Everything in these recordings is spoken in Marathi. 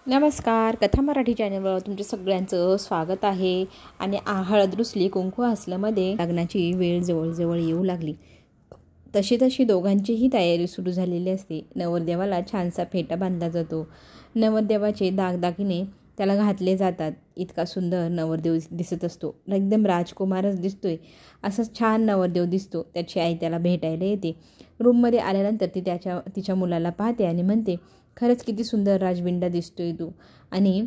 नमस्कार, कथा मराठी चॅनलवर तुमच्या सगळ्यांचं स्वागत आहे. आणि हळद रुसली कुंकू हसल्यामध्ये लग्नाची वेळ जवळजवळ येऊ लागली. तशी दोघांचीही तयारी सुरू झालेली असते. नवरदेवाला छानसा फेटा बांधला जातो. नवरदेवाचे दागदागिने त्याला घातले जातात. इतका सुंदर नवरदेव दिसत असतो. एकदम राजकुमारच दिसतोय. असंच छान नवरदेव दिसतो. त्याची आई त्याला भेटायला येते. रूममध्ये आल्यानंतर ती तिच्या मुलाला पाहते आणि म्हणते, खरंच किती सुंदर राजबिंडा दिसतोय तू, आणि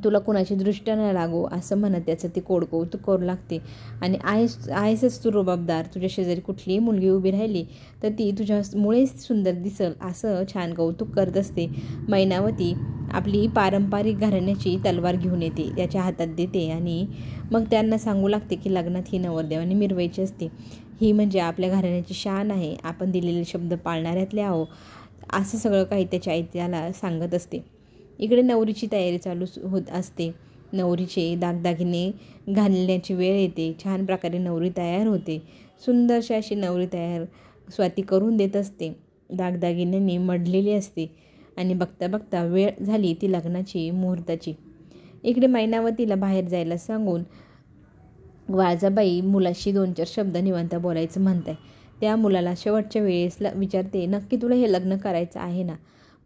तुला कोणाची दृष्ट न लागो असं म्हणत त्याचं ती कौतुक करू लागते. आणि आहेसच तू रुबाबदार. तुझ्या शेजारी कुठलीही मुलगी उभी राहिली तर ती तुझ्यामुळेच सुंदर दिसल असं छान कौतुक करत असते. मैनावती आपली पारंपरिक घराण्याची तलवार घेऊन येते, त्याच्या हातात देते आणि मग त्यांना सांगू लागते की लग्नात ही नवरदेवाने मिरवायची असते. ही म्हणजे आपल्या घराण्याची शान आहे. आपण दिलेले शब्द पाळणाऱ्यातले आहो. असं सगळं काही त्याच्या आई त्याला सांगत असते. इकडे नवरीची तयारी चालू होत असते. नवरीचे दागदागिने घालण्याची वेळ येते. छान प्रकारे नवरी तयार होते. सुंदरशी अशी नवरी तयार स्वाती करून देत असते. दागदागिन्यांनी मढलेली असते आणि बघता बघता वेळ झाली ती लग्नाची मुहूर्ताची. इकडे मैनावतीला बाहेर जायला सांगून वाळजाबाई मुलाशी 2-4 शब्द निवांत बोलायचं म्हणताय. त्या मुलाला शेवटच्या वेळेस विचारते, नक्की तुला हे लग्न करायचं आहे ना?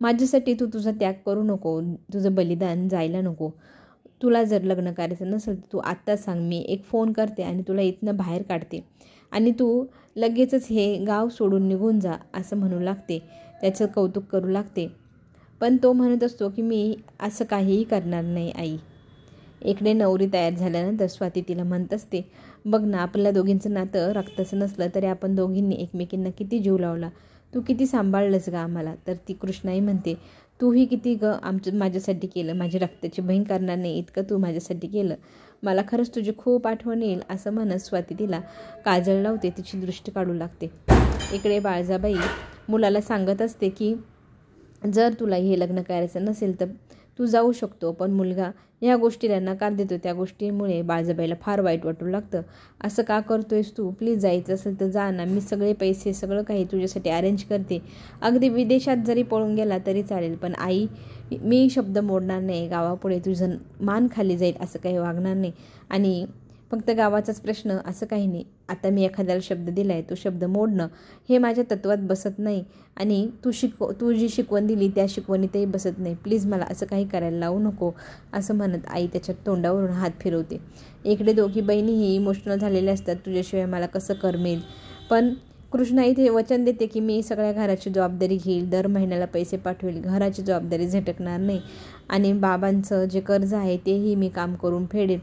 माझ्यासाठी तू तुझा त्याग करू नको, तुझं बलिदान जायला नको. तुला जर लग्न करायचं नसेल तर तू आत्ताच सांग. मी एक फोन करते आणि तुला इथनं बाहेर काढते आणि तू लगेचच हे गाव सोडून निघून जा असं म्हणू लागते. त्याचं कौतुक करू लागते. पण तो म्हणत असतो की मी असं काहीही करणार नाही आई. इकडे नवरी तयार झाल्यानंतर स्वाती तिला म्हणत असते, बघ ना, आपल्या दोघींचं नातं रक्ताचं नसलं तरी आपण दोघींनी एकमेकींना किती जीव लावला. तू किती सांभाळलंस ग आम्हाला. तर ती कृष्णाई म्हणते, तूही किती ग माझ्यासाठी केलं. माझी रक्ताची बहीण करणार नाही इतकं तू माझ्यासाठी केलं. मला खरंच तुझी खूप आठवण येईल असं म्हणत स्वाती तिला काजळ लावते. तिची दृष्टी काढू लागते. इकडे बाळजाबाई मुलाला सांगत असते की जर तुला हे लग्न करायचं नसेल तर तू जाऊ शकतो. पण मुलगा ह्या गोष्टीला नकार देतो. त्या गोष्टीमुळे बाळजाबाईला फार वाईट वाटू लागतं. असं का करतोयस तू? प्लीज जायचं असेल तर जा ना. मी सगळे पैसे सगळं काही तुझ्यासाठी अरेंज करते. अगदी विदेशात जरी पळून गेला तरी चालेल, पण आई मी शब्द मोडणार नाही. गावापुढे तुझं मान खाली जाईल असं काही वागणार नाही. आणि फक्त गावाचाच प्रश्न असं काही नाही. आता मी एखाद्याला शब्द दिला आहे, तो शब्द मोडणं हे माझ्या तत्वात बसत नाही. आणि तू जी शिकवण दिली त्या शिकवणीतही बसत नाही. प्लीज मला असं काही करायला लावू नको असं म्हणत आई त्याच्या तोंडावरून हात फिरवते. इकडे दोघी बहिणीही इमोशनल झालेल्या असतात. तुझ्याशिवाय मला कसं करमेल. पण कृष्णा इथे वचन देते की मी सगळ्या घराची जबाबदारी घेईल. दर महिन्याला पैसे पाठवेल. घराची जबाबदारी झटकणार नाही. आणि बाबांचं जे कर्ज आहे तेही मी काम करून फेडेल.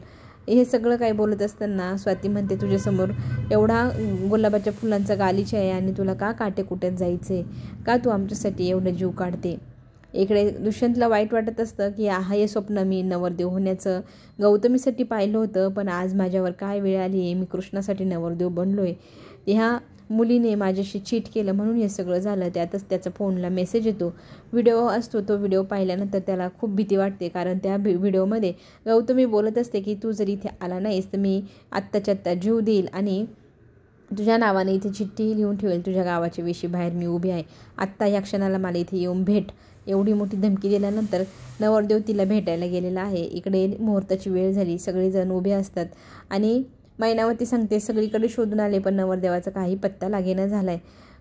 हे सगळं काही बोलत असताना स्वाती म्हणते, तुझ्यासमोर एवढा गुलाबाच्या फुलांचा गालीचा आहे आणि तुला का काटेकुट्यात जायचे? का तू आमच्यासाठी एवढं जीव काढते? इकडे दुष्यंतला वाईट वाटत असतं की हे स्वप्न मी नवरदेव होण्याचं गौतमीसाठी पाहिलं होतं, पण आज माझ्यावर काय वेळ आली आहे. मी कृष्णासाठी नवरदेव बनलोय. ह्या मुलीने माझ्याशी चीट केलं म्हणून हे सगळं झालं. त्यातच त्याचा फोनला मेसेज येतो. व्हिडिओ असतो. तो व्हिडिओ पाहिल्यानंतर त्याला खूप भीती वाटते. कारण त्या व्हिडिओमध्ये गौतमी बोलत असते की तू जर इथे आला नाहीस तर मी आत्ताच्या आत्ता जीव देईल आणि तुझ्या नावाने इथे चिठ्ठी लिहून ठेवेल. तुझ्या गावाच्या वेशी बाहेर मी उभी आहे. आत्ता या क्षणाला मला इथे येऊन भेट. एवढी मोठी धमकी दिल्यानंतर नवरदेव तिला भेटायला गेलेला आहे. इकडे मुहूर्ताची वेळ झाली. सगळेजण उभे असतात आणि मैनावती सांगते, सगळीकडे शोधून आले पण नवरदेवाचा काही पत्ता लागेना झालाय.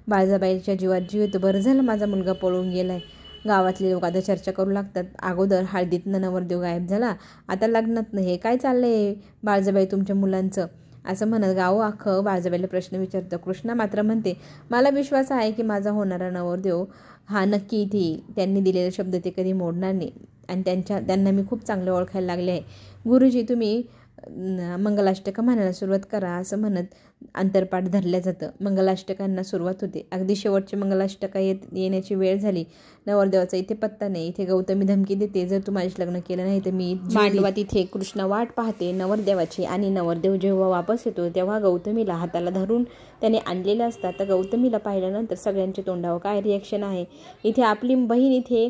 बाळजाबाईच्या जीवात जीव येतो. बरं झालं माझा मुलगा पळून गेलाय. गावातले लोक आता चर्चा करू लागतात. अगोदर हळदीतनं नवरदेव गायब झाला, आता लग्नातनं हे काय चाललंय बाळजाबाई तुमच्या मुलांचं असं म्हणत गाव अख्खं बाळजाबाईला प्रश्न विचारतं. कृष्णा मात्र म्हणते, मला विश्वास आहे की माझा होणारा नवरदेव हा नक्की इथे येईल. त्यांनी दिलेला शब्द ते कधी मोडणार नाही आणि त्यांना मी खूप चांगलं ओळखायला लागले आहे. गुरुजी तुम्ही मंगलाष्टक म्हणायला सुरुवात करा असं म्हणत अंतरपाठ धरल्या जातं. मंगलाष्टकांना सुरुवात होते. अगदी शेवटचे मंगलाष्टका येण्याची वेळ झाली. नवरदेवाचा इथे पत्ता नाही. इथे गौतमी धमकी देते, जर तू माझ्याशी लग्न केलं नाही तर मी मांडवात इथे कृष्णा वाट पाहते नवरदेवाची. आणि नवरदेव जेव्हा वापस येतो तेव्हा गौतमीला हाताला धरून त्याने आणलेलं असतात. तर गौतमीला पाहिल्यानंतर सगळ्यांच्या तोंडावर काय रिॲक्शन आहे. इथे आपली बहीण इथे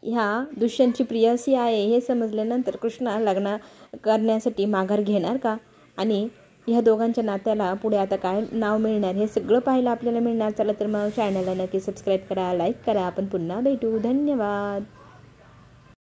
ह्या दुष्यंतची प्रियसी आहे हे समजल्यानंतर कृष्णा लग्न करण्यासाठी माघार घेणार का? आणि ह्या दोघांच्या नात्याला पुढे आता काय नाव मिळणार हे सगळं पाहायला आपल्याला मिळणार. चला तर मग चॅनलला नक्की सबस्क्राईब करा, लाईक करा. आपण पुन्हा भेटू. धन्यवाद.